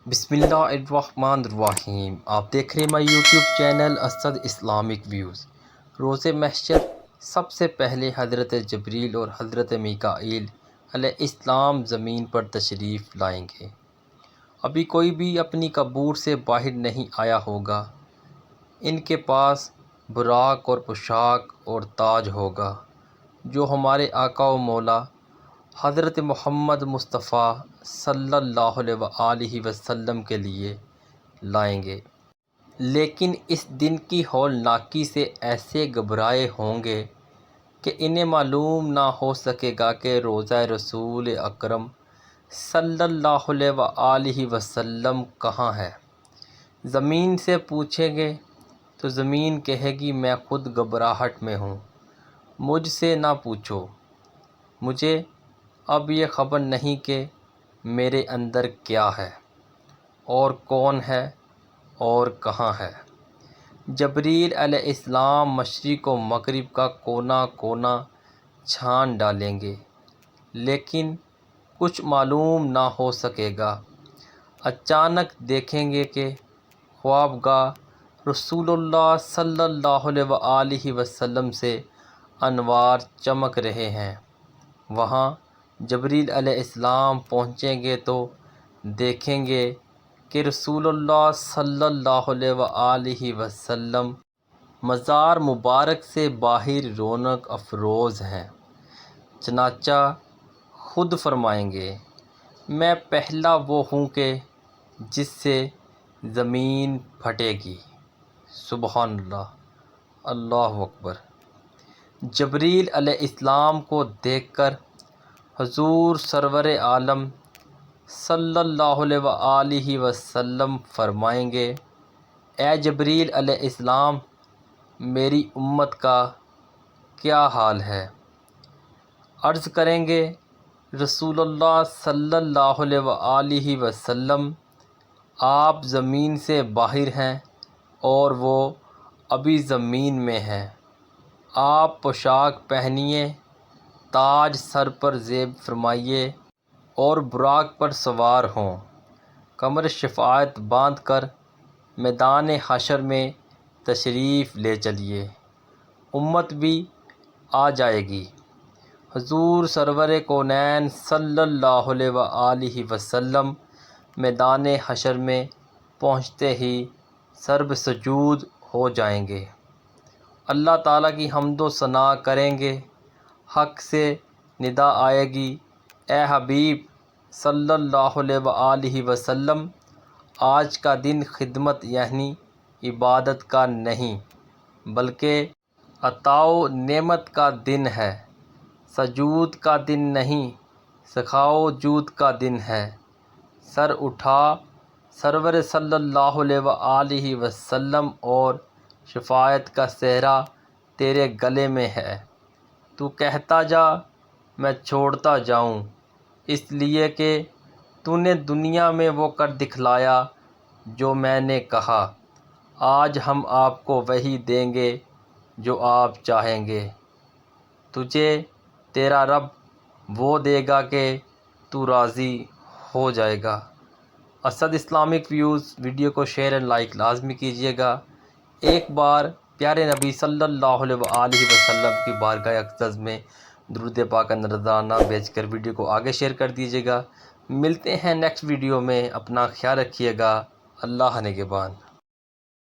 بسم اللہ الرحمن الرحیم۔ آپ دیکھ رہے ہیں my YouTube channel Asad Islamic views. روز محشر سب سے پہلے حضرت جبریل اور حضرت میکائیل علیہ السلام زمین پر تشریف لائیں گے۔ ابھی کوئی بھی اپنی قبور سے باہر نہیں آیا ہوگا۔ ان کے پاس براق اور پوشاک اور تاج ہوگا جو ہمارے آقا و مولا حضرت محمد مصطفیٰ صلی اللہ علیہ وآلہ وسلم کے لیے لائیں گے، لیکن اس دن کی ہولناکی سے ایسے گھبرائے ہوں گے کہ انہیں معلوم نہ ہو سکے گا کہ روضہ رسول اکرم صلی اللہ علیہ وآلہ وسلم کہاں ہے۔ زمین سے پوچھیں گے تو زمین کہے گی میں خود گھبراہٹ میں ہوں، مجھ سے نہ پوچھو، مجھے اب یہ خبر نہیں کہ میرے اندر کیا ہے اور کون ہے اور کہاں ہے۔ جبریل علیہ السلام مشرق و مغرب کا کونا کونا چھان ڈالیں گے، لیکن کچھ معلوم نہ ہو سکے گا۔ اچانک دیکھیں گے کہ خوابگاہ رسول اللہ صلی اللہ علیہ وآلہ وسلم سے انوار چمک رہے ہیں۔ وہاں جبریل علیہ السلام پہنچیں گے تو دیکھیں گے کہ رسول اللہ صلی اللہ علیہ وآلہ وسلم مزار مبارک سے باہر رونق افروز ہیں۔ چنانچہ خود فرمائیں گے میں پہلا وہ ہوں کہ جس سے زمین پھٹے گی۔ سبحان اللہ، اللہ اکبر۔ جبریل علیہ السلام کو دیکھ کر حضور سرور عالم صلی اللہ علیہ وآلہ وسلم فرمائیں گے اے جبریل علیہ السلام، میری امت کا کیا حال ہے؟ عرض کریں گے رسول اللہ صلی اللہ علیہ وآلہ وسلم، آپ زمین سے باہر ہیں اور وہ ابھی زمین میں ہیں۔ آپ پوشاک پہنیے، تاج سر پر زیب فرمائیے اور براق پر سوار ہوں۔ کمر شفاعت باندھ کر میدان حشر میں تشریف لے چلیے، امت بھی آ جائے گی۔ حضور سرور کونین صلی اللہ علیہ وآلہ وسلم میدان حشر میں پہنچتے ہی سرب سجود ہو جائیں گے، اللہ تعالیٰ کی حمد و ثنا کریں گے۔ حق سے ندا آئے گی اے حبیب صلی اللہ علیہ وآلہ وسلم، آج کا دن خدمت یعنی عبادت کا نہیں بلکہ عطا و نعمت کا دن ہے، سجود کا دن نہیں سخا و جود کا دن ہے۔ سر اٹھا سرور صلی اللہ علیہ وآلہ وسلم اور شفاعت کا صحرا تیرے گلے میں ہے، تو کہتا جا میں چھوڑتا جاؤں، اس لیے کہ تو نے دنیا میں وہ کر دکھلایا جو میں نے کہا۔ آج ہم آپ کو وہی دیں گے جو آپ چاہیں گے، تجھے تیرا رب وہ دے گا کہ تو راضی ہو جائے گا۔ اسد اسلامک ویوز ویڈیو کو شیئر اور لائک لازمی کیجیے گا۔ ایک بار پیارے نبی صلی اللہ علیہ وآلہ وسلم کی بارگاہ اقدس میں درود پاک کا نذرانہ بھیج کر ویڈیو کو آگے شیئر کر دیجیے گا۔ ملتے ہیں نیکسٹ ویڈیو میں، اپنا خیال رکھیے گا، اللہ نگہبان۔